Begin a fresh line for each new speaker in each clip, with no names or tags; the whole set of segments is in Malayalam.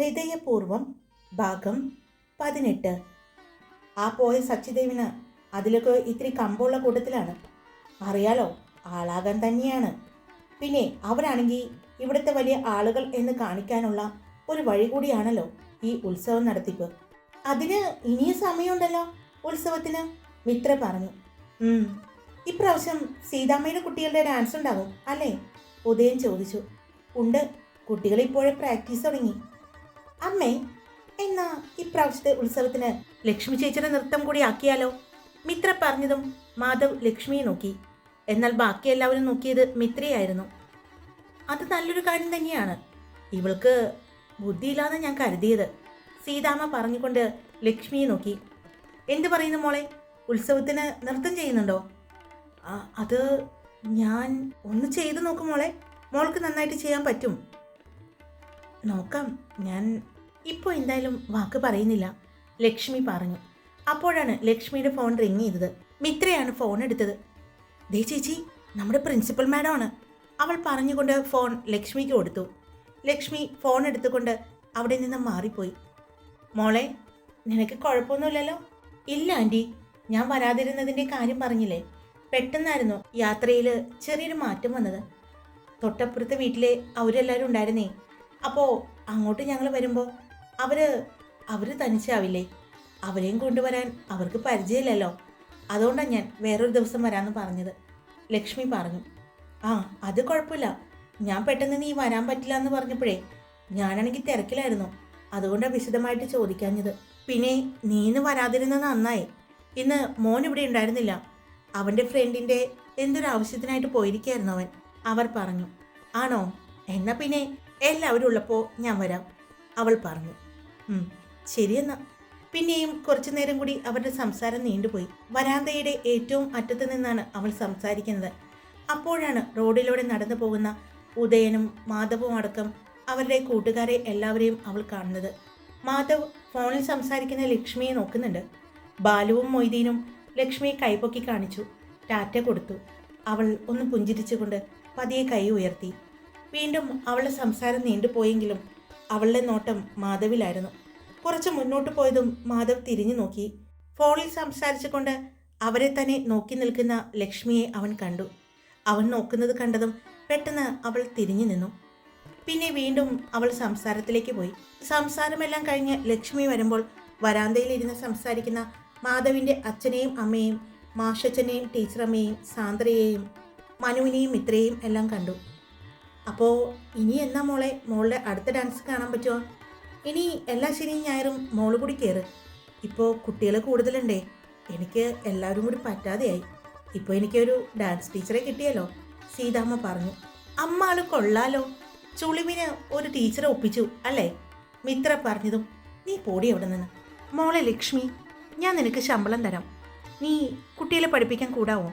ഹൃദയപൂർവം ഭാഗം 18. ആ പോയ സച്ചിദേവിന് അതിലൊക്കെ ഇത്തിരി കമ്പുള്ള കൂട്ടത്തിലാണ്. അറിയാലോ, ആളാകാൻ തന്നെയാണ്. പിന്നെ അവരാണെങ്കിൽ ഇവിടുത്തെ വലിയ ആളുകൾ എന്ന് കാണിക്കാനുള്ള ഒരു വഴി കൂടിയാണല്ലോ ഈ ഉത്സവം നടത്തിപ്പ്. അതിന് ഇനിയും സമയമുണ്ടല്ലോ ഉത്സവത്തിന്, മിത്ര പറഞ്ഞു. ഇപ്രാവശ്യം സീതാമ്മയുടെ കുട്ടികളുടെ ഡാൻസ് ഉണ്ടാകും അല്ലേ? ഉദയൻ ചോദിച്ചു. ഉണ്ട്, കുട്ടികൾ ഇപ്പോഴേ പ്രാക്ടീസ് തുടങ്ങി. അമ്മേ, എന്നാ ഇപ്രാവശ്യത്തെ ഉത്സവത്തിന് ലക്ഷ്മി ചേച്ചിയുടെ നൃത്തം കൂടി ആക്കിയാലോ? മിത്ര പറഞ്ഞതും മാധവ് ലക്ഷ്മിയെ നോക്കി. എന്നാൽ ബാക്കി എല്ലാവരും നോക്കിയത് മിത്രയായിരുന്നു. അത് നല്ലൊരു കാര്യം തന്നെയാണ്. ഇവൾക്ക് ബുദ്ധിയില്ലാതെ ഞാൻ കരുതിയത്, സീതാമ്മ പറഞ്ഞുകൊണ്ട് ലക്ഷ്മിയെ നോക്കി. എന്തു പറയുന്നു മോളെ, ഉത്സവത്തിന് നൃത്തം ചെയ്യുന്നുണ്ടോ? അത് ഞാൻ ഒന്ന് ചെയ്തു നോക്കും മോളെ, മോൾക്ക് നന്നായിട്ട് ചെയ്യാൻ പറ്റും. നോക്കാം, ഞാൻ ഇപ്പോൾ എന്തായാലും വാക്ക് പറയുന്നില്ല, ലക്ഷ്മി പറഞ്ഞു. അപ്പോഴാണ് ലക്ഷ്മിയുടെ ഫോൺ റിങ് ചെയ്തത്. മിത്രയാണ് ഫോൺ എടുത്തത്. ദേ ചേച്ചി, നമ്മുടെ പ്രിൻസിപ്പൽ മാഡം ആണ്, അവൾ പറഞ്ഞുകൊണ്ട് ഫോൺ ലക്ഷ്മിക്ക് കൊടുത്തു. ലക്ഷ്മി ഫോൺ എടുത്തുകൊണ്ട് അവിടെ നിന്ന് മാറിപ്പോയി. മോളെ, നിനക്ക് കുഴപ്പമൊന്നുമില്ലല്ലോ? ഇല്ല ആൻറ്റി, ഞാൻ വരാതിരുന്നതിൻ്റെ കാര്യം പറഞ്ഞില്ലേ, പെട്ടെന്നായിരുന്നു യാത്രയിൽ ചെറിയൊരു മാറ്റം വന്നത്. തൊട്ടപ്പുറത്തെ വീട്ടിലെ അവരെല്ലാവരും ഉണ്ടായിരുന്നേ. അപ്പോൾ അങ്ങോട്ട് ഞങ്ങൾ വരുമ്പോൾ അവർ തനിച്ചാവില്ലേ, അവരെയും കൊണ്ടുവരാൻ അവർക്ക് പരിചയമില്ലല്ലോ, അതുകൊണ്ടാണ് ഞാൻ വേറൊരു ദിവസം വരാമെന്ന് പറഞ്ഞത്, ലക്ഷ്മി പറഞ്ഞു. അത് കുഴപ്പമില്ല, ഞാൻ പെട്ടെന്ന് നീ വരാൻ പറ്റില്ല എന്ന് പറഞ്ഞപ്പോഴേ ഞാനാണെങ്കിൽ തിരക്കിലായിരുന്നു, അതുകൊണ്ടാണ് വിശദമായിട്ട് ചോദിക്കാഞ്ഞത്. പിന്നെ നീ ഇന്ന് വരാതിരുന്നത് നന്നായി. ഇന്ന് മോൻ ഇവിടെ ഉണ്ടായിരുന്നില്ല, അവൻ്റെ ഫ്രണ്ടിൻ്റെ എന്തൊരു ആവശ്യത്തിനായിട്ട് പോയിരിക്കുകയായിരുന്നു അവൻ, അവർ പറഞ്ഞു. ആണോ? എന്നാൽ പിന്നെ എല്ലാവരും ഉള്ളപ്പോൾ ഞാൻ വരാം, അവൾ പറഞ്ഞു. ശരിയെന്നാ. പിന്നെയും കുറച്ചു നേരം കൂടി അവരുടെ സംസാരം നീണ്ടുപോയി. വരാന്തയുടെ ഏറ്റവും അറ്റത്ത് നിന്നാണ് അവൾ സംസാരിക്കുന്നത്. അപ്പോഴാണ് റോഡിലൂടെ നടന്നു പോകുന്ന ഉദയനും മാധവും അടക്കം അവരുടെ കൂട്ടുകാരെ എല്ലാവരെയും അവൾ കാണുന്നത്. മാധവ് ഫോണിൽ സംസാരിക്കുന്ന ലക്ഷ്മിയെ നോക്കുന്നുണ്ട്. ബാലുവും മൊയ്തീനും ലക്ഷ്മിയെ കൈപൊക്കി കാണിച്ചു, ടാറ്റ കൊടുത്തു. അവൾ ഒന്ന് പുഞ്ചിരിച്ചുകൊണ്ട് പതിയെ കൈ ഉയർത്തി. വീണ്ടും അവളുടെ സംസാരം നീണ്ടുപോയെങ്കിലും അവളുടെ നോട്ടം മാധവിലായിരുന്നു. കുറച്ച് മുന്നോട്ട് പോയതും മാധവ് തിരിഞ്ഞു നോക്കി. ഫോണിൽ സംസാരിച്ചുകൊണ്ട് അവരെ തന്നെ നോക്കി നിൽക്കുന്ന ലക്ഷ്മിയെ അവൻ കണ്ടു. അവൻ നോക്കുന്നത് കണ്ടതും പെട്ടെന്ന് അവൾ തിരിഞ്ഞു നിന്നു. പിന്നെ വീണ്ടും അവൾ സംസാരത്തിലേക്ക് പോയി. സംസാരമെല്ലാം കഴിഞ്ഞ് ലക്ഷ്മി വരുമ്പോൾ വരാന്തയിലിരുന്ന് സംസാരിക്കുന്ന മാധവിൻ്റെ അച്ഛനെയും അമ്മയെയും, മാഷച്ചനെയും ടീച്ചറമ്മയെയും സാന്ദ്രയെയും മനുവിനെയും മിത്രയെയും എല്ലാം കണ്ടു. അപ്പോൾ ഇനി എന്നാ മോളുടെ അടുത്ത ഡാൻസ് കാണാൻ പറ്റുമോ? ഇനി എല്ലാ ശനിയും ഞായറും മോള് കൂടി കയറ്. ഇപ്പോൾ കുട്ടികൾ കൂടുതലുണ്ടേ, എനിക്ക് എല്ലാവരും കൂടി പറ്റാതെയായി. ഇപ്പോൾ എനിക്കൊരു ഡാൻസ് ടീച്ചറെ കിട്ടിയല്ലോ, സീതാമ്മ പറഞ്ഞു. അമ്മ ആള് കൊള്ളാലോ, ചുളിവിന് ഒരു ടീച്ചറെ ഒപ്പിച്ചു അല്ലേ? മിത്ര പറഞ്ഞതും നീ പോടി അവിടെ നിന്ന്. മോളെ ലക്ഷ്മി, ഞാൻ നിനക്ക് ശമ്പളം തരാം, നീ കുട്ടികളെ പഠിപ്പിക്കാൻ കൂടാവോ?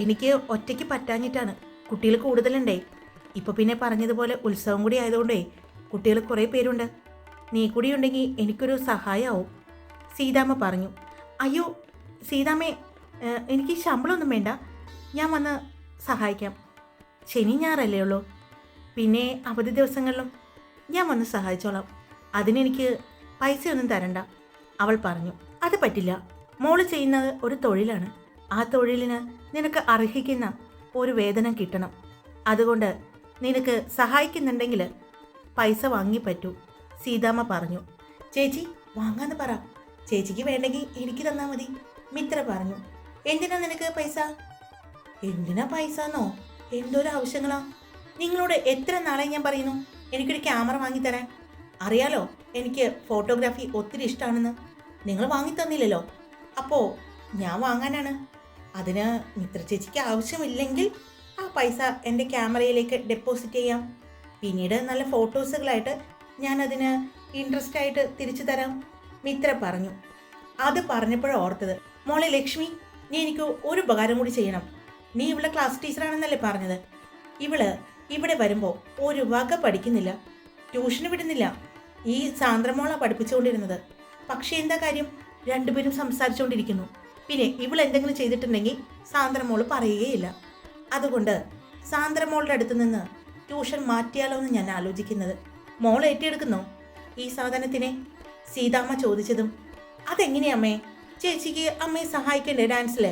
എനിക്ക് ഒറ്റയ്ക്ക് പറ്റാഞ്ഞിട്ടാണ്, കുട്ടികൾ കൂടുതലുണ്ടേ. ഇപ്പോൾ പിന്നെ പറഞ്ഞതുപോലെ ഉത്സവം കൂടി ആയതുകൊണ്ടേ കുട്ടികൾ കുറേ പേരുണ്ട്, നീ കൂടി ഉണ്ടെങ്കിൽ എനിക്കൊരു സഹായമാവും, സീതാമ്മ പറഞ്ഞു. അയ്യോ സീതാമ്മേ, എനിക്ക് ശമ്പളമൊന്നും വേണ്ട, ഞാൻ വന്ന് സഹായിക്കാം. ശനി ഞായറല്ലേ ഉള്ളൂ, പിന്നെ അവധി ദിവസങ്ങളിലും ഞാൻ വന്ന് സഹായിച്ചോളാം, അതിനെനിക്ക് പൈസയൊന്നും തരണ്ട, അവൾ പറഞ്ഞു. അത് പറ്റില്ല, മോള് ചെയ്യുന്നത് ഒരു തൊഴിലാണ്, ആ തൊഴിലിന് നിനക്ക് അർഹിക്കുന്ന ഒരു വേതനം കിട്ടണം, അതുകൊണ്ട് നിനക്ക് സഹായിക്കുന്നുണ്ടെങ്കിൽ പൈസ വാങ്ങി പറ്റൂ, സീതാമ്മ പറഞ്ഞു. ചേച്ചി വാങ്ങാന്ന് പറ, ചേച്ചിക്ക് വേണ്ടെങ്കിൽ എനിക്ക് തന്നാൽ മതി, മിത്ര പറഞ്ഞു. എന്തിനാ നിനക്ക് പൈസ? എന്തിനാ പൈസ എന്നോ, എന്തൊരു ആവശ്യങ്ങളാ? നിങ്ങളോട് എത്ര നാളെ ഞാൻ പറയുന്നു എനിക്കൊരു ക്യാമറ വാങ്ങിത്തരാൻ? അറിയാലോ എനിക്ക് ഫോട്ടോഗ്രാഫി ഒത്തിരി ഇഷ്ടമാണെന്ന്, നിങ്ങൾ വാങ്ങി തന്നില്ലല്ലോ, അപ്പോൾ ഞാൻ വാങ്ങാനാണ്. അതിന് മിത്ര ചേച്ചിക്ക് ആവശ്യമില്ലെങ്കിൽ ആ പൈസ എൻ്റെ ക്യാമറയിലേക്ക് ഡെപ്പോസിറ്റ് ചെയ്യാം, പിന്നീട് നല്ല ഫോട്ടോസുകളായിട്ട് ഞാൻ അതിന് ഇൻട്രസ്റ്റ് ആയിട്ട് തിരിച്ചു തരാം, മിത്ര പറഞ്ഞു. അത് പറഞ്ഞപ്പോഴോർത്തത്, മോളെ ലക്ഷ്മി, നീ എനിക്ക് ഒരു ഉപകാരം കൂടി ചെയ്യണം. നീ ഇവിടെ ക്ലാസ് ടീച്ചറാണെന്നല്ലേ പറഞ്ഞത്? ഇവിടെ വരുമ്പോൾ ഒരു വക പഠിക്കുന്നില്ല, ട്യൂഷന് വിടുന്നില്ല. ഈ സാന്ദ്രമോളാണ് പഠിപ്പിച്ചുകൊണ്ടിരുന്നത്. പക്ഷേ എന്താ കാര്യം, രണ്ടുപേരും സംസാരിച്ചുകൊണ്ടിരിക്കുന്നു. പിന്നെ എന്തെങ്കിലും ചെയ്തിട്ടുണ്ടെങ്കിൽ സാന്ദ്രമോൾ പറയുകയില്ല. അതുകൊണ്ട് സാന്ദ്രമോളുടെ അടുത്ത് നിന്ന് ട്യൂഷൻ മാറ്റിയാലോ എന്ന് ഞാൻ ആലോചിക്കുന്നത്. മോൾ ഏറ്റെടുക്കുന്നോ? ഈ സാധനത്തിനെ? സീതാമ്മ ചോദിച്ചതും അതെങ്ങനെയാ അമ്മേ? ചേച്ചിക്ക് അമ്മയെ സഹായിക്കണ്ടേ ഡാൻസിൽ?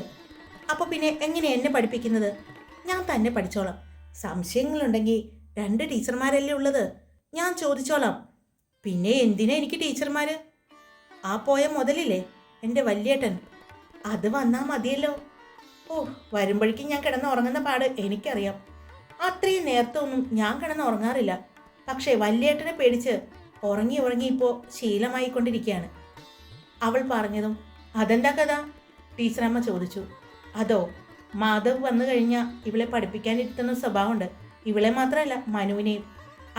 അപ്പോൾ പിന്നെ എങ്ങനെയാ എന്നെ പഠിപ്പിക്കുന്നത്? ഞാൻ തന്നെ പഠിച്ചോളാം. സംശയങ്ങളുണ്ടെങ്കിൽ 2 ടീച്ചർമാരല്ലേ ഉള്ളത്, ഞാൻ ചോദിച്ചോളാം. പിന്നെ എന്തിനാ എനിക്ക് ടീച്ചർമാർ? ആ പോയ മുതലില്ലേ എൻ്റെ വല്യേട്ടൻ, അത് വന്നാൽ മതിയല്ലോ. ഓ, വരുമ്പോഴേക്കും ഞാൻ കിടന്നുറങ്ങുന്ന പാട് എനിക്കറിയാം. അത്രയും നേരത്തെ ഒന്നും ഞാൻ കിടന്നുറങ്ങാറില്ല. പക്ഷേ വല്യേട്ടനെ പേടിച്ച് ഉറങ്ങി ഉറങ്ങി ഇപ്പോൾ ശീലമായിക്കൊണ്ടിരിക്കുകയാണ്. അവൾ പറഞ്ഞതും അതെന്താ കഥ? ടീച്ചറമ്മ ചോദിച്ചു. അതോ, മാധവ് വന്നു കഴിഞ്ഞാൽ ഇവളെ പഠിപ്പിക്കാനിരുത്തുന്ന സ്വഭാവമുണ്ട്. ഇവളെ മാത്രമല്ല മനുവിനെയും.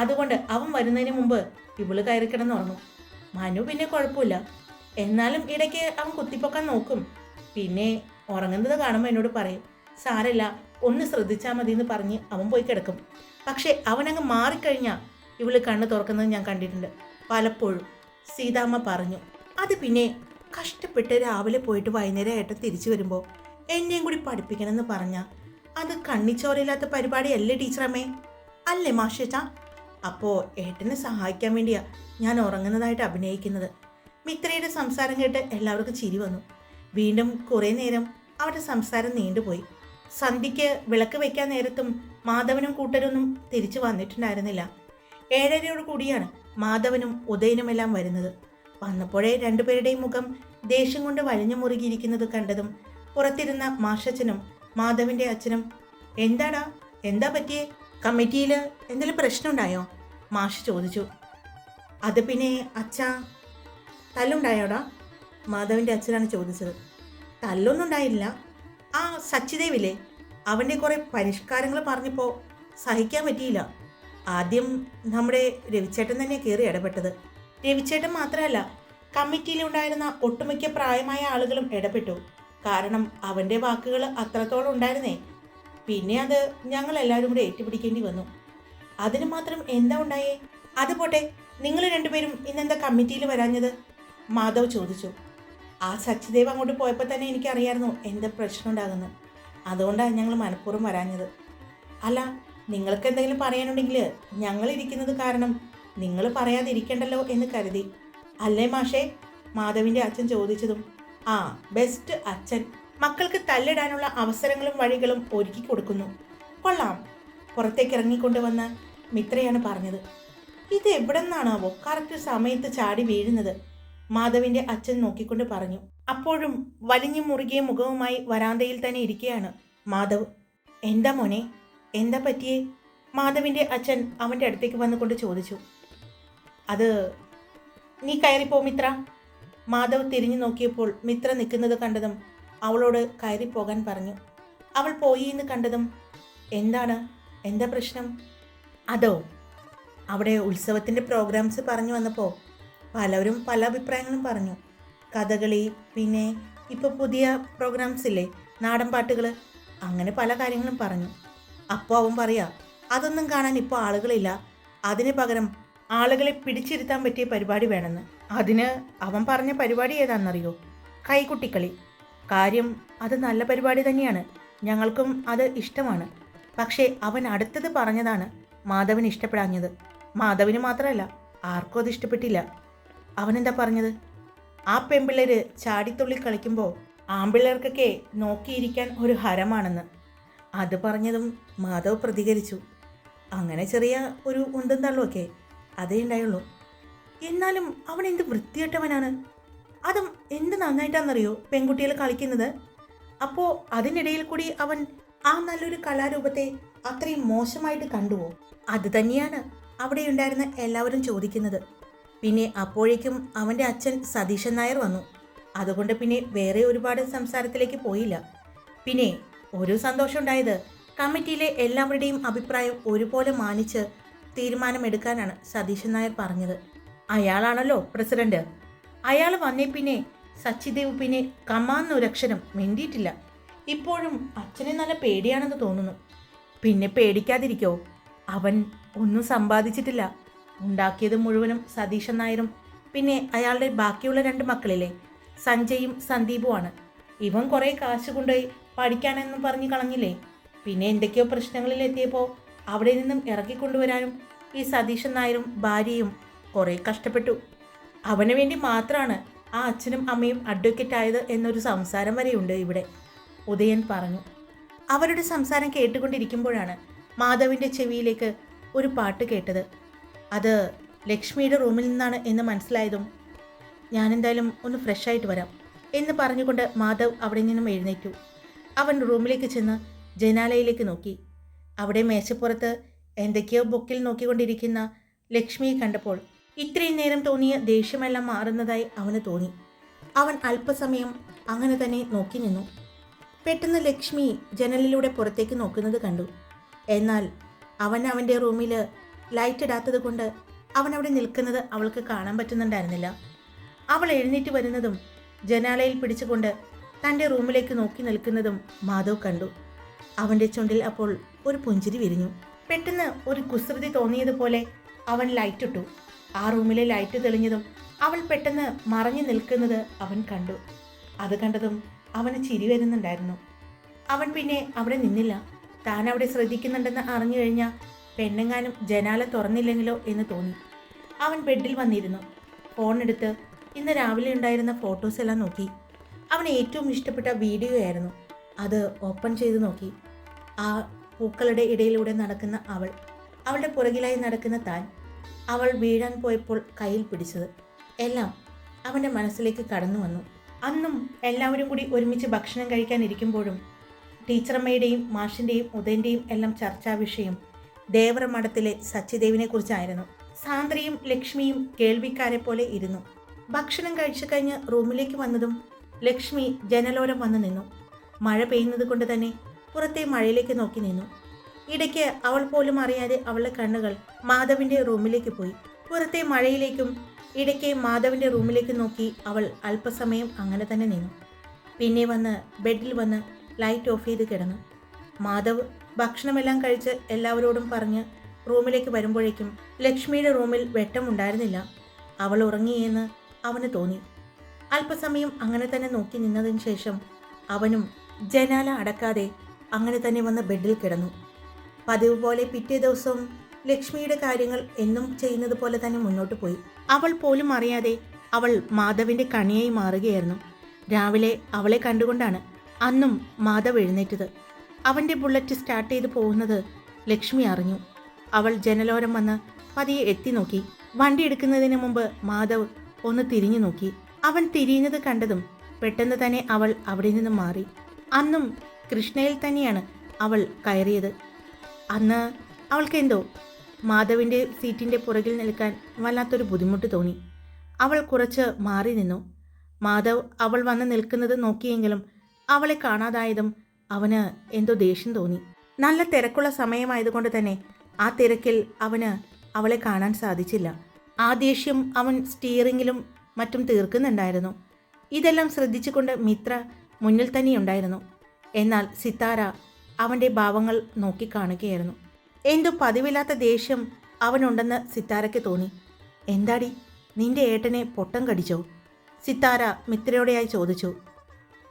അതുകൊണ്ട് അവൻ വരുന്നതിന് മുമ്പ് ഇവള് കയറി കിടന്നുറങ്ങും. മനു പിന്നെ കുഴപ്പമില്ല, എന്നാലും ഇടയ്ക്ക് അവൻ കുത്തിപ്പൊക്കാൻ നോക്കും. പിന്നെ ഉറങ്ങുന്നത് കാണുമ്പോൾ എന്നോട് പറയും, സാരല്ല ഒന്ന് ശ്രദ്ധിച്ചാൽ മതി എന്ന് പറഞ്ഞ് അവൻ പോയി കിടക്കും. പക്ഷേ അവനങ്ങ് മാറിക്കഴിഞ്ഞാൽ ഇവള് കണ്ണ് തുറക്കുന്നത് ഞാൻ കണ്ടിട്ടുണ്ട് പലപ്പോഴും, സീതാമ്മ പറഞ്ഞു. അത് പിന്നെ കഷ്ടപ്പെട്ട് രാവിലെ പോയിട്ട് വൈകുന്നേരം ഏട്ടൻ തിരിച്ചു വരുമ്പോൾ എന്നെയും കൂടി പഠിപ്പിക്കണമെന്ന് പറഞ്ഞാൽ അത് കണ്ണിച്ചോരയില്ലാത്ത പരിപാടിയല്ലേ ടീച്ചറമ്മേ? അല്ലേ മാഷേച്ച? അപ്പോൾ ഏട്ടനെ സഹായിക്കാൻ വേണ്ടിയാ ഞാൻ ഉറങ്ങുന്നതായിട്ട് അഭിനയിക്കുന്നത്. മിത്രയുടെ സംസാരം കേട്ട് എല്ലാവർക്കും ചിരി വന്നു. വീണ്ടും കുറേ നേരം അവരുടെ സംസാരം നീണ്ടുപോയി. സന്ധ്യയ്ക്ക് വിളക്ക് വയ്ക്കാൻ നേരത്തും മാധവനും കൂട്ടരൊന്നും തിരിച്ചു വന്നിട്ടുണ്ടായിരുന്നില്ല. 7:30 കൂടിയാണ് മാധവനും ഉദയനുമെല്ലാം വരുന്നത്. വന്നപ്പോഴേ രണ്ടുപേരുടെയും മുഖം ദേഷ്യം കൊണ്ട് വലിഞ്ഞു മുറുകിയിരിക്കുന്നത് കണ്ടതും പുറത്തിരുന്ന മാഷച്ചനും മാധവിൻ്റെ അച്ഛനും എന്താടാ, എന്താ പറ്റിയേ? കമ്മിറ്റിയിൽ എന്തെങ്കിലും പ്രശ്നമുണ്ടായോ? മാഷ് ചോദിച്ചു. അത് പിന്നെ അച്ഛാ, തല്ലുണ്ടായോടാ? മാധവിൻ്റെ അച്ഛനാണ് ചോദിച്ചത്. തല്ലൊന്നും ഉണ്ടായില്ല. ആ സച്ചിദേവില്ലേ, അവൻ്റെ കുറേ പരിഷ്കാരങ്ങൾ പറഞ്ഞപ്പോൾ സഹിക്കാൻ പറ്റിയില്ല. ആദ്യം നമ്മുടെ രവിച്ചേട്ടൻ തന്നെ കയറി ഇടപെട്ടത്. രവിച്ചേട്ടൻ മാത്രമല്ല, കമ്മിറ്റിയിലുണ്ടായിരുന്ന ഒട്ടുമിക്ക പ്രായമായ ആളുകളും ഇടപെട്ടു. കാരണം അവൻ്റെ വാക്കുകൾ അത്രത്തോളം ഉണ്ടായിരുന്നേ. പിന്നെ അത് ഞങ്ങൾ എല്ലാവരും കൂടെ ഏറ്റുപിടിക്കേണ്ടി വന്നു. അതിന് മാത്രം എന്താ ഉണ്ടായേ? അത് പോട്ടെ, നിങ്ങൾ രണ്ടുപേരും ഇന്നെന്താ കമ്മിറ്റിയിൽ വരാഞ്ഞത്? മാധവ് ചോദിച്ചു. ആ സച്ചിദേവ് അങ്ങോട്ട് പോയപ്പോൾ തന്നെ എനിക്കറിയായിരുന്നു എന്താ പ്രശ്നം ഉണ്ടാകുന്നത്. അതുകൊണ്ടാണ് ഞങ്ങൾ മനഃപൂർവ്വം വരാഞ്ഞത്. അല്ല, നിങ്ങൾക്ക് എന്തെങ്കിലും പറയാനുണ്ടെങ്കിൽ ഞങ്ങളിരിക്കുന്നത് കാരണം നിങ്ങൾ പറയാതിരിക്കണ്ടല്ലോ എന്ന് കരുതി. അല്ലേ മാഷേ? മാധവിൻ്റെ അച്ഛൻ ചോദിച്ചതും ആ, ബെസ്റ്റ് അച്ഛൻ. മക്കൾക്ക് തല്ലിടാനുള്ള അവസരങ്ങളും വഴികളും ഒരുക്കി കൊടുക്കുന്നു. കൊള്ളാം. പുറത്തേക്ക് ഇറങ്ങിക്കൊണ്ടുവന്ന മിത്രയാണ് പറഞ്ഞത്. ഇത് എവിടെ നിന്നാണാവോ കറക്റ്റ് സമയത്ത് ചാടി വീഴുന്നത്? മാധവിൻ്റെ അച്ഛൻ നോക്കിക്കൊണ്ട് പറഞ്ഞു. അപ്പോഴും വലിഞ്ഞു മുറുകിയ മുഖവുമായി വരാന്തയിൽ തന്നെ ഇരിക്കുകയാണ് മാധവ്. എന്താ മോനെ, എന്താ പറ്റിയേ? മാധവിൻ്റെ അച്ഛൻ അവൻ്റെ അടുത്തേക്ക് വന്നുകൊണ്ട് ചോദിച്ചു. അത് നീ കയറിപ്പോ മിത്ര. മാധവ് തിരിഞ്ഞു നോക്കിയപ്പോൾ മിത്ര നിൽക്കുന്നത് കണ്ടതും അവളോട് കയറിപ്പോകാൻ പറഞ്ഞു. അവൾ പോയി എന്ന് കണ്ടതും എന്താണ്, എന്താ പ്രശ്നം? അതോ, അവിടെ ഉത്സവത്തിൻ്റെ പ്രോഗ്രാംസ് പറഞ്ഞു വന്നപ്പോൾ പലവരും പല അഭിപ്രായങ്ങളും പറഞ്ഞു. കഥകളി, പിന്നെ ഇപ്പോൾ പുതിയ പ്രോഗ്രാംസ് ഇല്ലേ, നാടൻ പാട്ടുകൾ, അങ്ങനെ പല കാര്യങ്ങളും പറഞ്ഞു. അപ്പോൾ അവൻ പറയാ, അതൊന്നും കാണാൻ ഇപ്പോൾ ആളുകളില്ല, അതിന് പകരം ആളുകളെ പിടിച്ചിരുത്താൻ പറ്റിയ പരിപാടി വേണമെന്ന്. അതിന് അവൻ പറഞ്ഞ പരിപാടി ഏതാണെന്നറിയോ? കൈകുട്ടിക്കളി. കാര്യം അത് നല്ല പരിപാടി തന്നെയാണ്, ഞങ്ങൾക്കും അത് ഇഷ്ടമാണ്. പക്ഷേ അവൻ അടുത്തത് പറഞ്ഞതാണ് മാധവന് ഇഷ്ടപ്പെടാഞ്ഞത്. മാധവിന് മാത്രമല്ല, ആർക്കും അത് ഇഷ്ടപ്പെട്ടില്ല. അവനെന്താ പറഞ്ഞത്? ആ പെൺപിള്ളേർ ചാടിത്തുള്ളി കളിക്കുമ്പോൾ ആൺപിള്ളേർക്കൊക്കെ നോക്കിയിരിക്കാൻ ഒരു ഹരമാണെന്ന്. അത് പറഞ്ഞതും മാധവ് പ്രതികരിച്ചു. അങ്ങനെ ചെറിയ ഒരു ഉന്തും തള്ളുമൊക്കെ അതേ ഉണ്ടായുള്ളൂ. എന്നാലും അവൻ എന്ത് വൃത്തികെട്ടവനാണ്. അതും എന്ത് നന്നായിട്ടാണെന്നറിയോ പെൺകുട്ടികൾ കളിക്കുന്നത്. അപ്പോൾ അതിനിടയിൽ കൂടി അവൻ ആ നല്ലൊരു കലാരൂപത്തെ അത്രയും മോശമായിട്ട് കണ്ടുവോ? അത് തന്നെയാണ് അവിടെ ഉണ്ടായിരുന്ന എല്ലാവരും ചോദിക്കുന്നത്. പിന്നെ അപ്പോഴേക്കും അവൻ്റെ അച്ഛൻ സതീശൻ നായർ വന്നു. അതുകൊണ്ട് പിന്നെ വേറെ ഒരുപാട് സംസാരത്തിലേക്ക് പോയില്ല. പിന്നെ ഒരു സന്തോഷം ഉണ്ടായത്, കമ്മിറ്റിയിലെ എല്ലാവരുടെയും അഭിപ്രായം ഒരുപോലെ മാനിച്ച് തീരുമാനമെടുക്കാനാണ് സതീശൻ നായർ പറഞ്ഞത്. അയാളാണല്ലോ പ്രസിഡന്റ്. അയാൾ വന്നേ പിന്നെ സച്ചിദേവ് പിന്നെ കമാന്നൊരക്ഷരം മിണ്ടിയിട്ടില്ല. ഇപ്പോഴും അച്ഛനെ നല്ല പേടിയാണെന്ന് തോന്നുന്നു. പിന്നെ പേടിക്കാതിരിക്കോ? അവൻ ഒന്നും സമ്പാദിച്ചിട്ടില്ല. ഉണ്ടാക്കിയത് മുഴുവനും സതീശൻ നായരും പിന്നെ അയാളുടെ ബാക്കിയുള്ള 2 മക്കളില്ലേ, സഞ്ജയും സന്ദീപുമാണ്. ഇവൻ കുറേ കാശ് കൊണ്ടുപോയി പഠിക്കാനെന്നും പറഞ്ഞ് കളഞ്ഞില്ലേ. പിന്നെ എന്തൊക്കെയോ പ്രശ്നങ്ങളിൽ എത്തിയപ്പോൾ അവിടെ നിന്നും ഇറക്കിക്കൊണ്ടുവരാനും ഈ സതീശൻ നായരും ഭാര്യയും കുറേ കഷ്ടപ്പെട്ടു. അവന് വേണ്ടി മാത്രമാണ് ആ അച്ഛനും അമ്മയും അഡ്വക്കേറ്റ് ആയത് എന്നൊരു സംസാരം വരെയുണ്ട് ഇവിടെ, ഉദയൻ പറഞ്ഞു. അവരുടെ സംസാരം കേട്ടുകൊണ്ടിരിക്കുമ്പോഴാണ് മാധവിൻ്റെ ചെവിയിലേക്ക് ഒരു പാട്ട് കേട്ടത്. അത് ലക്ഷ്മിയുടെ റൂമിൽ നിന്നാണ് എന്ന് മനസ്സിലായതും ഞാനെന്തായാലും ഒന്ന് ഫ്രഷ് ആയിട്ട് വരാം എന്ന് പറഞ്ഞുകൊണ്ട് മാധവ് അവിടെ നിന്നും എഴുന്നേറ്റു. അവൻ റൂമിലേക്ക് ചെന്ന് ജനാലയിലേക്ക് നോക്കി. അവിടെ മേശപ്പുറത്ത് എന്തൊക്കെയോ ബുക്കിൽ നോക്കിക്കൊണ്ടിരിക്കുന്ന ലക്ഷ്മിയെ കണ്ടപ്പോൾ ഇത്രയും നേരം തോന്നിയ ദേഷ്യമെല്ലാം മാറുന്നതായി അവന് തോന്നി. അവൻ അല്പസമയം അങ്ങനെ തന്നെ നോക്കി നിന്നു. പെട്ടെന്ന് ലക്ഷ്മി ജനലിലൂടെ പുറത്തേക്ക് നോക്കുന്നത് കണ്ടു. എന്നാൽ അവൻ്റെ റൂമിൽ ലൈറ്റ് ഇടാത്തത് കൊണ്ട് അവൻ അവിടെ നിൽക്കുന്നത് അവൾക്ക് കാണാൻ പറ്റുന്നുണ്ടായിരുന്നില്ല. അവൾ എഴുന്നേറ്റ് വരുന്നതും ജനാലയിൽ പിടിച്ചുകൊണ്ട് തൻ്റെ റൂമിലേക്ക് നോക്കി നിൽക്കുന്നതും മാധവ് കണ്ടു. അവൻ്റെ ചുണ്ടിൽ അപ്പോൾ ഒരു പുഞ്ചിരി വിരിഞ്ഞു. പെട്ടെന്ന് ഒരു കുസൃതി തോന്നിയതുപോലെ അവൻ ലൈറ്റ് ഇട്ടു. ആ റൂമിലെ ലൈറ്റ് തെളിഞ്ഞതും അവൾ പെട്ടെന്ന് മറഞ്ഞു നിൽക്കുന്നത് അവൻ കണ്ടു. അത് കണ്ടതും അവന് ചിരി വരുന്നുണ്ടായിരുന്നു. അവൻ പിന്നെ അവിടെ നിന്നില്ല. താൻ അവിടെ ശ്രദ്ധിക്കുന്നുണ്ടെന്ന് അറിഞ്ഞു കഴിഞ്ഞാൽ പെണ്ണെങ്ങാനും ജനാല തുറന്നില്ലെങ്കിലോ എന്ന് തോന്നി. അവൻ ബെഡിൽ വന്നിരുന്നു. ഫോണെടുത്ത് ഇന്ന് രാവിലെ ഉണ്ടായിരുന്ന ഫോട്ടോസ് എല്ലാം നോക്കി. അവന് ഏറ്റവും ഇഷ്ടപ്പെട്ട വീഡിയോ ആയിരുന്നു. അത് ഓപ്പൺ ചെയ്ത് നോക്കി. ആ പൂക്കളുടെ ഇടയിലൂടെ നടക്കുന്ന അവളുടെ പുറകിലായി നടക്കുന്ന താൻ, അവൾ വീഴാൻ പോയപ്പോൾ കയ്യിൽ പിടിച്ചത് എല്ലാം അവൻ്റെ മനസ്സിലേക്ക് കടന്നു വന്നു. അന്നും എല്ലാവരും കൂടി ഒരുമിച്ച് ഭക്ഷണം കഴിക്കാനിരിക്കുമ്പോഴും ടീച്ചറമ്മയുടെയും മാഷിൻ്റെയും ഉദയൻ്റെയും എല്ലാം ചർച്ചാ വിഷയം ദേവറ മഠത്തിലെ സച്ചിദേവിനെ കുറിച്ചായിരുന്നു. സാന്ദ്രയും ലക്ഷ്മിയും കേൾവിക്കാരെ പോലെ ഇരുന്നു. ഭക്ഷണം കഴിച്ചു കഴിഞ്ഞ് റൂമിലേക്ക് വന്നതും ലക്ഷ്മി ജനലോരം വന്നു നിന്നു. മഴ പെയ്യുന്നത് കൊണ്ട് തന്നെ പുറത്തെ മഴയിലേക്ക് നോക്കി നിന്നു. ഇടയ്ക്ക് അവൾ പോലും അറിയാതെ അവളുടെ കണ്ണുകൾ മാധവിൻ്റെ റൂമിലേക്ക് പോയി. പുറത്തെ മഴയിലേക്കും ഇടയ്ക്ക് മാധവിൻ്റെ റൂമിലേക്ക് നോക്കി അവൾ അല്പസമയം അങ്ങനെ തന്നെ നിന്നു. പിന്നെ വന്ന് ബെഡിൽ വന്ന് ലൈറ്റ് ഓഫ് ചെയ്ത് കിടന്നു. മാധവ് ഭക്ഷണമെല്ലാം കഴിച്ച് എല്ലാവരോടും പറഞ്ഞ് റൂമിലേക്ക് വരുമ്പോഴേക്കും ലക്ഷ്മിയുടെ റൂമിൽ വെട്ടമുണ്ടായിരുന്നില്ല. അവൾ ഉറങ്ങിയെന്ന് അവന് തോന്നി. അല്പസമയം അങ്ങനെ തന്നെ നോക്കി നിന്നതിന് ശേഷം അവനും ജനാല അടക്കാതെ അങ്ങനെ തന്നെ വന്ന് ബെഡിൽ കിടന്നു. പതിവ് പോലെ പിറ്റേ ദിവസവും ലക്ഷ്മിയുടെ കാര്യങ്ങൾ എന്നും ചെയ്യുന്നത് പോലെ തന്നെ മുന്നോട്ട് പോയി. അവൾ പോലും അറിയാതെ അവൾ മാധവിൻ്റെ കണിയായി മാറുകയായിരുന്നു. രാവിലെ അവളെ കണ്ടുകൊണ്ടാണ് അന്നും മാധവ് എഴുന്നേറ്റത്. അവൻ്റെ ബുള്ളറ്റ് സ്റ്റാർട്ട് ചെയ്ത് പോകുന്നത് ലക്ഷ്മി അറിഞ്ഞു. അവൾ ജനലോരം വന്ന് പതിയെ എത്തി നോക്കി. വണ്ടി എടുക്കുന്നതിന് മുമ്പ് മാധവ് ഒന്ന് തിരിഞ്ഞു നോക്കി. അവൻ തിരിയുന്നത് കണ്ടതും പെട്ടെന്ന് തന്നെ അവൾ അവിടെ നിന്ന് മാറി. അന്നും കൃഷ്ണയിൽ തന്നെയാണ് അവൾ കയറിയത്. അന്ന് അവൾക്കെന്തോ മാധവിൻ്റെ സീറ്റിൻ്റെ പുറകിൽ നിൽക്കാൻ വല്ലാത്തൊരു ബുദ്ധിമുട്ട് തോന്നി. അവൾ കുറച്ച് മാറി നിന്നു. മാധവ് അവൾ വന്ന് നിൽക്കുന്നത് നോക്കിയെങ്കിലും അവളെ കാണാതായതും അവന് എന്തോ ദേഷ്യം തോന്നി. നല്ല തിരക്കുള്ള സമയമായതുകൊണ്ട് തന്നെ ആ തിരക്കിൽ അവന് അവളെ കാണാൻ സാധിച്ചില്ല. ആ ദേഷ്യം അവൻ സ്റ്റിയറിങ്ങിലും മറ്റും തീർക്കുന്നുണ്ടായിരുന്നു. ഇതെല്ലാം ശ്രദ്ധിച്ചുകൊണ്ട് മിത്ര മുന്നിൽ തന്നെയുണ്ടായിരുന്നു. എന്നാൽ സിത്താര അവൻ്റെ ഭാവങ്ങൾ നോക്കിക്കാണുകയായിരുന്നു. എന്തോ പതിവില്ലാത്ത ദേഷ്യം അവനുണ്ടെന്ന് സിത്താരയ്ക്ക് തോന്നി. എന്താടി, നിന്റെ ഏട്ടനെ പൊട്ടം കടിച്ചോ? സിത്താര മിത്രയോടെയായി ചോദിച്ചു.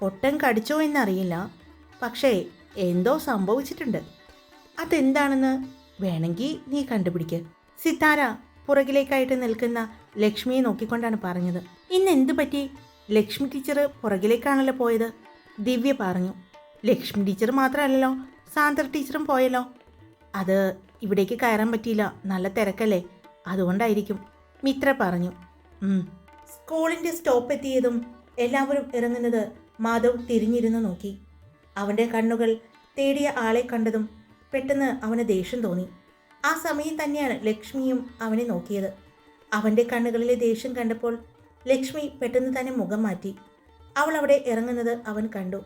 പൊട്ടം കടിച്ചോ എന്നറിയില്ല, പക്ഷേ എന്തോ സംഭവിച്ചിട്ടുണ്ട്. അതെന്താണെന്ന് വേണമെങ്കിൽ നീ കണ്ടുപിടിക്ക്. സിത്താര പുറകിലേക്കായിട്ട് നിൽക്കുന്ന ലക്ഷ്മിയെ നോക്കിക്കൊണ്ടാണ് പറഞ്ഞത്. ഇന്ന് എന്തു പറ്റി? ലക്ഷ്മി ടീച്ചർ പുറകിലേക്കാണല്ലോ പോയത്, ദിവ്യ പറഞ്ഞു. ലക്ഷ്മി ടീച്ചർ മാത്രമല്ലല്ലോ, സാന്ദ്ര ടീച്ചറും പോയല്ലോ. അത് ഇവിടേക്ക് കയറാൻ പറ്റിയില്ല, നല്ല തിരക്കല്ലേ, അതുകൊണ്ടായിരിക്കും, മിത്ര പറഞ്ഞു. സ്കൂളിൻ്റെ സ്റ്റോപ്പ് എത്തിയതും എല്ലാവരും ഇറങ്ങുന്നത് മാധവ് തിരിഞ്ഞിരുന്ന് നോക്കി. അവൻ്റെ കണ്ണുകൾ തേടിയ ആളെ കണ്ടതും പെട്ടെന്ന് അവന് ദേഷ്യം തോന്നി. ആ സമയം തന്നെയാണ് ലക്ഷ്മിയും അവനെ നോക്കിയത്. അവൻ്റെ കണ്ണുകളിലെ ദേഷ്യം കണ്ടപ്പോൾ ലക്ഷ്മി പെട്ടെന്ന് തന്നെ മുഖം മാറ്റി. അവൾ അവിടെ ഇറങ്ങുന്നത് അവൻ കണ്ടു.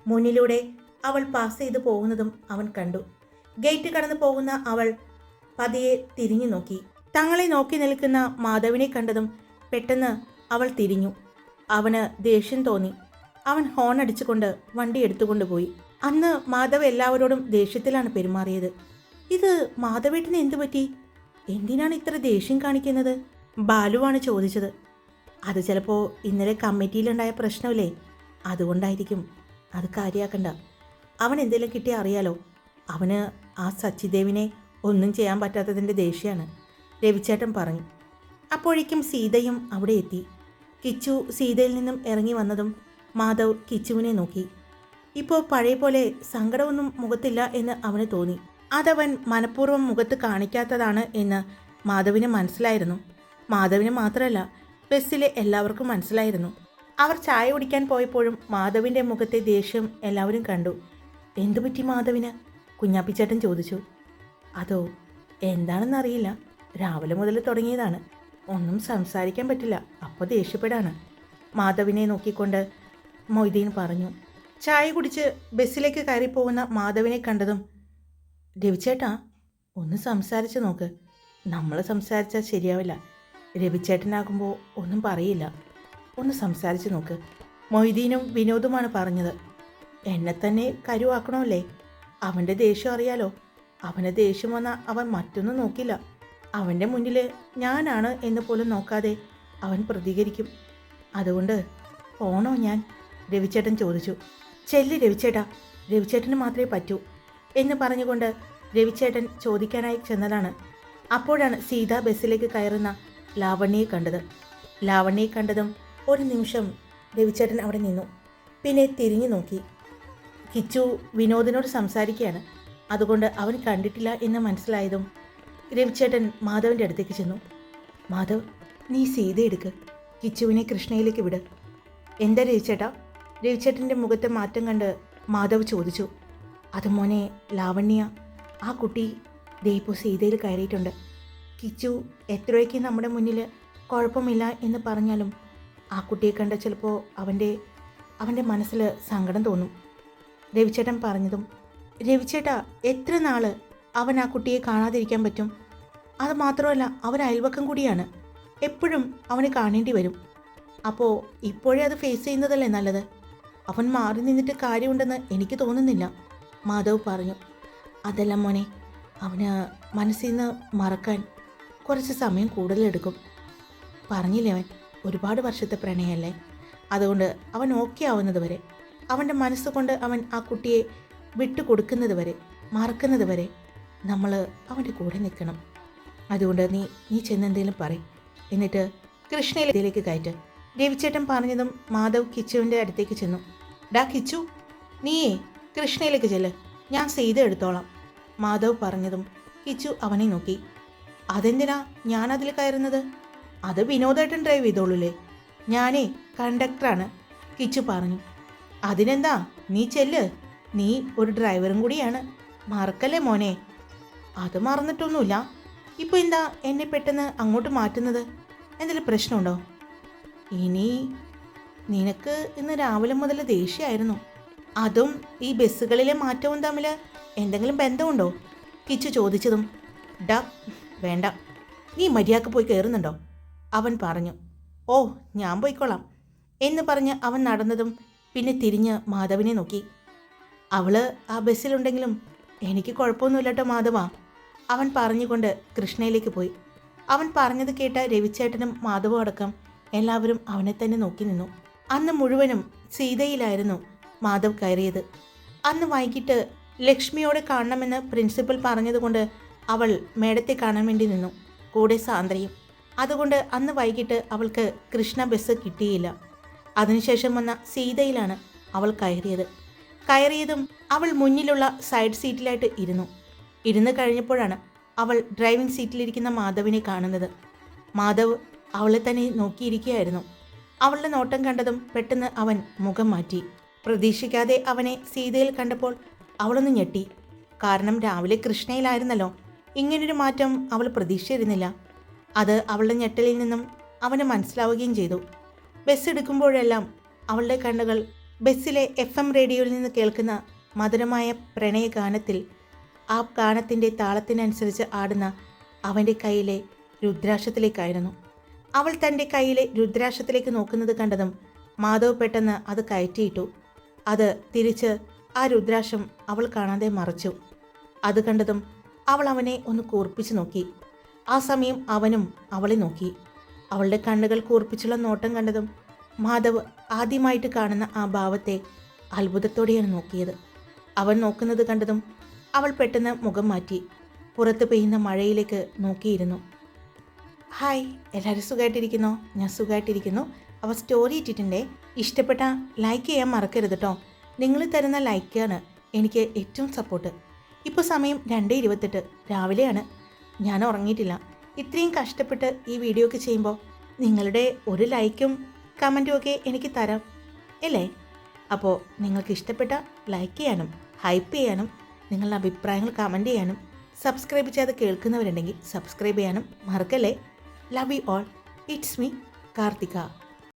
മുന്നിലൂടെ അവൾ പാസ് ചെയ്ത് പോകുന്നതും അവൻ കണ്ടു. ഗേറ്റ് കടന്നു പോകുന്ന അവൾ പതിയെ തിരിഞ്ഞു നോക്കി. തങ്ങളെ നോക്കി നിൽക്കുന്ന മാധവിനെ കണ്ടതും പെട്ടെന്ന് അവൾ തിരിഞ്ഞു. അവന് ദേഷ്യം തോന്നി. അവൻ ഹോൺ അടിച്ചുകൊണ്ട് വണ്ടി എടുത്തുകൊണ്ട് പോയി. അന്ന് മാധവ് എല്ലാവരോടും ദേഷ്യത്തിലാണ് പെരുമാറിയത്. ഇത് മാധവേട്ടന് എന്തു പറ്റി? എന്തിനാണ് ഇത്ര ദേഷ്യം കാണിക്കുന്നത്? ബാലുവാണ് ചോദിച്ചത്. അത് ചിലപ്പോൾ ഇന്നലെ കമ്മിറ്റിയിലുണ്ടായ പ്രശ്നമില്ലേ, അതുകൊണ്ടായിരിക്കും. അത് കാര്യമാക്കണ്ട. അവൻ എന്തെങ്കിലും കിട്ടിയാൽ അറിയാലോ. അവന് ആ സച്ചിദേവിനെ ഒന്നും ചെയ്യാൻ പറ്റാത്തതിൻ്റെ ദേഷ്യമാണ്, രവിച്ചേട്ടൻ പറഞ്ഞു. അപ്പോഴേക്കും സീതയും അവിടെ എത്തി. കിച്ചു സീതയിൽ നിന്നും ഇറങ്ങി വന്നതും മാധവ് കിച്ചുവിനെ നോക്കി. ഇപ്പോൾ പഴയ പോലെ സങ്കടമൊന്നും മുഖത്തില്ല എന്ന് അവന് തോന്നി. അതവൻ മനഃപൂർവ്വം മുഖത്ത് കാണിക്കാത്തതാണ് എന്ന് മാധവിന് മനസ്സിലായിരുന്നു. മാധവിന് മാത്രമല്ല, ബസ്സിലെ എല്ലാവർക്കും മനസ്സിലായിരുന്നു. അവർ ചായ കുടിക്കാൻ പോയപ്പോഴും മാധവിൻ്റെ മുഖത്തെ ദേഷ്യം എല്ലാവരും കണ്ടു. എന്തു പറ്റി മാധവിന്? കുഞ്ഞാപ്പിച്ചേട്ടൻ ചോദിച്ചു. അതോ എന്താണെന്നറിയില്ല, രാവിലെ മുതൽ തുടങ്ങിയതാണ്. ഒന്നും സംസാരിക്കാൻ പറ്റില്ല, അപ്പോൾ ദേഷ്യപ്പെടാണ്. മാധവിനെ നോക്കിക്കൊണ്ട് മൊയ്തീൻ പറഞ്ഞു. ചായ കുടിച്ച് ബസ്സിലേക്ക് കയറിപ്പോകുന്ന മാധവിനെ കണ്ടതും, രവിച്ചേട്ടാ ഒന്ന് സംസാരിച്ച് നോക്ക്. നമ്മൾ സംസാരിച്ചാൽ ശരിയാവില്ല. രവിച്ചേട്ടനാകുമ്പോൾ ഒന്നും പറയില്ല, ഒന്ന് സംസാരിച്ച് നോക്ക്. മൊയ്തീനും വിനോദുമാണ് പറഞ്ഞത്. എന്നെ തന്നെ കരുവാക്കണമല്ലേ? അവൻ്റെ ദേഷ്യം അറിയാലോ. അവന് ദേഷ്യം വന്നാൽ അവൻ മറ്റൊന്നും നോക്കില്ല. അവൻ്റെ മുന്നിൽ ഞാനാണ് എന്ന് പോലും നോക്കാതെ അവൻ പ്രതികരിക്കും. അതുകൊണ്ട് പോണോ ഞാൻ? രവിച്ചേട്ടൻ ചോദിച്ചു. ചെല്ല് രവിച്ചേട്ടാ, രവിച്ചേട്ടന് മാത്രമേ പറ്റൂ എന്ന് പറഞ്ഞുകൊണ്ട് രവിച്ചേട്ടൻ ചോദിക്കാനായി ചെന്നതാണ്. അപ്പോഴാണ് സീത ബസ്സിലേക്ക് കയറുന്ന ലാവണ്യയെ കണ്ടത്. ലാവണ്യയെ കണ്ടതും ഒരു നിമിഷം രവിച്ചേട്ടൻ അവിടെ നിന്നു. പിന്നെ തിരിഞ്ഞു നോക്കി. കിച്ചു വിനോദിനോട് സംസാരിക്കുകയാണ്. അതുകൊണ്ട് അവൻ കണ്ടിട്ടില്ല എന്ന് മനസ്സിലായതും രവിച്ചേട്ടൻ മാധവൻ്റെ അടുത്തേക്ക് ചെന്നു. മാധവ്, നീ സീത എടുക്ക്, കിച്ചുവിനെ കൃഷ്ണയിലേക്ക് വിട്. എന്താ രവിച്ചേട്ടാ? രവിച്ചേട്ടൻ്റെ മുഖത്തെ മാറ്റം കണ്ട് മാധവ് ചോദിച്ചു. അത് മോനെ ലാവണ്യ, ആ കുട്ടി ദൈപ്പോ സീതയിൽ കയറിയിട്ടുണ്ട്. കിച്ചു എത്രയൊക്കെ നമ്മുടെ മുന്നിൽ കുഴപ്പമില്ല എന്ന് പറഞ്ഞാലും ആ കുട്ടിയെ കണ്ട ചിലപ്പോൾ അവൻ്റെ മനസ്സിൽ സങ്കടം തോന്നും. രവിച്ചേട്ടൻ പറഞ്ഞതും, രവിച്ചേട്ടാ എത്ര നാൾ അവൻ ആ കുട്ടിയെ കാണാതിരിക്കാൻ പറ്റും? അത് മാത്രമല്ല, അവൻ അയൽവക്കം കൂടിയാണ്. എപ്പോഴും അവന് കാണേണ്ടി വരും. അപ്പോൾ ഇപ്പോഴേ അത് ഫേസ് ചെയ്യുന്നതല്ലേ നല്ലത്. അവൻ മാറി നിന്നിട്ട് കാര്യമുണ്ടെന്ന് എനിക്ക് തോന്നുന്നില്ല, മാധവ് പറഞ്ഞു. അതല്ല മോനെ, അവന് മനസ്സിൽ നിന്ന് മറക്കാൻ കുറച്ച് സമയം കൂടുതലെടുക്കും. പറഞ്ഞില്ലേ, അവൻ ഒരുപാട് വർഷത്തെ പ്രണയമല്ലേ. അതുകൊണ്ട് അവൻ ഓക്കെ ആവുന്നത് വരെ, അവൻ്റെ മനസ്സുകൊണ്ട് അവൻ ആ കുട്ടിയെ വിട്ടുകൊടുക്കുന്നത് വരെ, മറക്കുന്നത് വരെ നമ്മൾ അവൻ്റെ കൂടെ നിൽക്കണം. അതുകൊണ്ട് നീ ചെന്നെന്തെങ്കിലും പറയും, എന്നിട്ട് കൃഷ്ണയിലേക്ക് കയറ്റ്. രവിച്ചേട്ടൻ പറഞ്ഞതും മാധവ് കിച്ചുവിൻ്റെ അടുത്തേക്ക് ചെന്നു. ഡാ കിച്ചു, നീയേ കൃഷ്ണയിലേക്ക് ചെല്ല്, ഞാൻ സീത എടുത്തോളാം, മാധവ് പറഞ്ഞതും കിച്ചു അവനെ നോക്കി. അതെന്തിനാ ഞാനതിൽ കയറുന്നത്? അത് വിനോദേട്ടൻ ഡ്രൈവ് ചെയ്തോളൂലേ. ഞാനേ കണ്ടക്ടറാണ്, കിച്ചു പറഞ്ഞു. അതിനെന്താ, നീ ചെല്ല്, നീ ഒരു ഡ്രൈവറും കൂടിയാണ്, മറക്കല്ലേ മോനെ. അത് മറന്നിട്ടൊന്നുമില്ല. ഇപ്പോൾ എന്താ എന്നെ പെട്ടെന്ന് അങ്ങോട്ട് മാറ്റുന്നത്? എന്തെങ്കിലും പ്രശ്നമുണ്ടോ? ഇനി നിനക്ക് ഇന്ന് രാവിലെ മുതൽ ദേഷ്യമായിരുന്നു. അതും ഈ ബസ്സുകളിലെ മാറ്റവും തമ്മിൽ എന്തെങ്കിലും ബന്ധമുണ്ടോ? കിച്ചു ചോദിച്ചതും, ഡാ വേണ്ട, നീ മര്യാദക്ക് പോയി കയറുന്നുണ്ടോ? അവൻ പറഞ്ഞു. ഓ, ഞാൻ പോയിക്കോളാം എന്ന് പറഞ്ഞ് അവൻ നടന്നതും പിന്നെ തിരിഞ്ഞ് മാധവിനെ നോക്കി. അവള് ആ ബസ്സിലുണ്ടെങ്കിലും എനിക്ക് കുഴപ്പമൊന്നുമില്ല കേട്ടോ മാധവ, അവൻ പറഞ്ഞുകൊണ്ട് കൃഷ്ണയിലേക്ക് പോയി. അവൻ പറഞ്ഞത് കേട്ട രവിച്ചേട്ടനും മാധവും അടക്കം എല്ലാവരും അവനെ തന്നെ നോക്കി നിന്നു. അന്ന് മുഴുവനും സീതയിലായിരുന്നു മാധവ് കയറിയത്. അന്ന് വൈകിട്ട് ലക്ഷ്മിയോടെ കാണണമെന്ന് പ്രിൻസിപ്പൽ പറഞ്ഞതുകൊണ്ട് അവൾ മേഡത്തെ കാണാൻ വേണ്ടി നിന്നു, കൂടെ സാന്ദ്രയും. അതുകൊണ്ട് അന്ന് വൈകിട്ട് അവൾക്ക് കൃഷ്ണ ബസ് കിട്ടിയില്ല. അതിനുശേഷം വന്ന സീതയിലാണ് അവൾ കയറിയതും അവൾ മുന്നിലുള്ള സൈഡ് സീറ്റിലായിട്ട് ഇരുന്ന് കഴിഞ്ഞപ്പോഴാണ് അവൾ ഡ്രൈവിംഗ് സീറ്റിലിരിക്കുന്ന മാധവിനെ കാണുന്നത്. മാധവ് അവളെ തന്നെ നോക്കിയിരിക്കുകയായിരുന്നു. അവളുടെ നോട്ടം കണ്ടതും പെട്ടെന്ന് അവൻ മുഖം മാറ്റി. പ്രതീക്ഷിക്കാതെ അവനെ സീതയിൽ കണ്ടപ്പോൾ അവളൊന്ന് ഞെട്ടി. കാരണം രാവിലെ കൃഷ്ണയിലായിരുന്നല്ലോ. ഇങ്ങനൊരു മാറ്റം അവൾ പ്രതീക്ഷിച്ചിരുന്നില്ല. അത് അവളുടെ ഞെട്ടലിൽ നിന്നും അവന് മനസ്സിലാവുകയും ചെയ്തു. ബസ് എടുക്കുമ്പോഴെല്ലാം അവളുടെ കണ്ണുകൾ ബസ്സിലെ FM റേഡിയോയിൽ നിന്ന് കേൾക്കുന്ന മധുരമായ പ്രണയഗാനത്തിൽ, ആ ഗാനത്തിൻ്റെ താളത്തിനനുസരിച്ച് ആടുന്ന അവൻ്റെ കയ്യിലെ രുദ്രാക്ഷത്തിലേക്കായിരുന്നു. അവൾ തൻ്റെ കയ്യിലെ രുദ്രാക്ഷത്തിലേക്ക് നോക്കുന്നത് കണ്ടതും മാധവ് പെട്ടെന്ന് അത് കയറ്റിയിട്ടു. അത് തിരിച്ച് ആ രുദ്രാക്ഷം അവൾ കാണാതെ മറച്ചു. അത് കണ്ടതും അവൾ അവനെ ഒന്ന് കൂർപ്പിച്ച് നോക്കി. ആ സമയം അവനും അവളെ നോക്കി. അവളുടെ കണ്ണുകൾ കൂർപ്പിച്ചുള്ള നോട്ടം കണ്ടതും മാധവ് ആദ്യമായിട്ട് കാണുന്ന ആ ഭാവത്തെ അത്ഭുതത്തോടെയാണ് നോക്കിയത്. അവൻ നോക്കുന്നത് കണ്ടതും അവൾ പെട്ടെന്ന് മുഖം മാറ്റി പുറത്ത് പെയ്യുന്ന മഴയിലേക്ക് നോക്കിയിരുന്നു. ഹായ്, എല്ലാവരും സുഖമായിട്ടിരിക്കുന്നോ? ഞാൻ സുഖമായിട്ടിരിക്കുന്നു. അപ്പോൾ സ്റ്റോറി ഇട്ടിട്ടുണ്ടേ, ഇഷ്ടപ്പെട്ട ലൈക്ക് ചെയ്യാൻ മറക്കരുത് കേട്ടോ. നിങ്ങൾ തരുന്ന ലൈക്കാണ് എനിക്ക് ഏറ്റവും സപ്പോർട്ട്. ഇപ്പോൾ സമയം 2:28 രാവിലെയാണ്. ഞാൻ ഉറങ്ങിയിട്ടില്ല. ഇത്രയും കഷ്ടപ്പെട്ട് ഈ വീഡിയോ ഒക്കെ ചെയ്യുമ്പോൾ നിങ്ങളുടെ ഒരു ലൈക്കും കമൻറ്റും ഒക്കെ എനിക്ക് തരാം അല്ലേ? അപ്പോൾ നിങ്ങൾക്ക് ഇഷ്ടപ്പെട്ട ലൈക്ക് ചെയ്യാനും ഹൈപ്പ് ചെയ്യാനും നിങ്ങളുടെ അഭിപ്രായങ്ങൾ കമൻറ്റ് ചെയ്യാനും സബ്സ്ക്രൈബ് ചെയ്ത് കേൾക്കുന്നവരുണ്ടെങ്കിൽ സബ്സ്ക്രൈബ് ചെയ്യാനും മറക്കല്ലേ. Love you all. It's me, Karthika.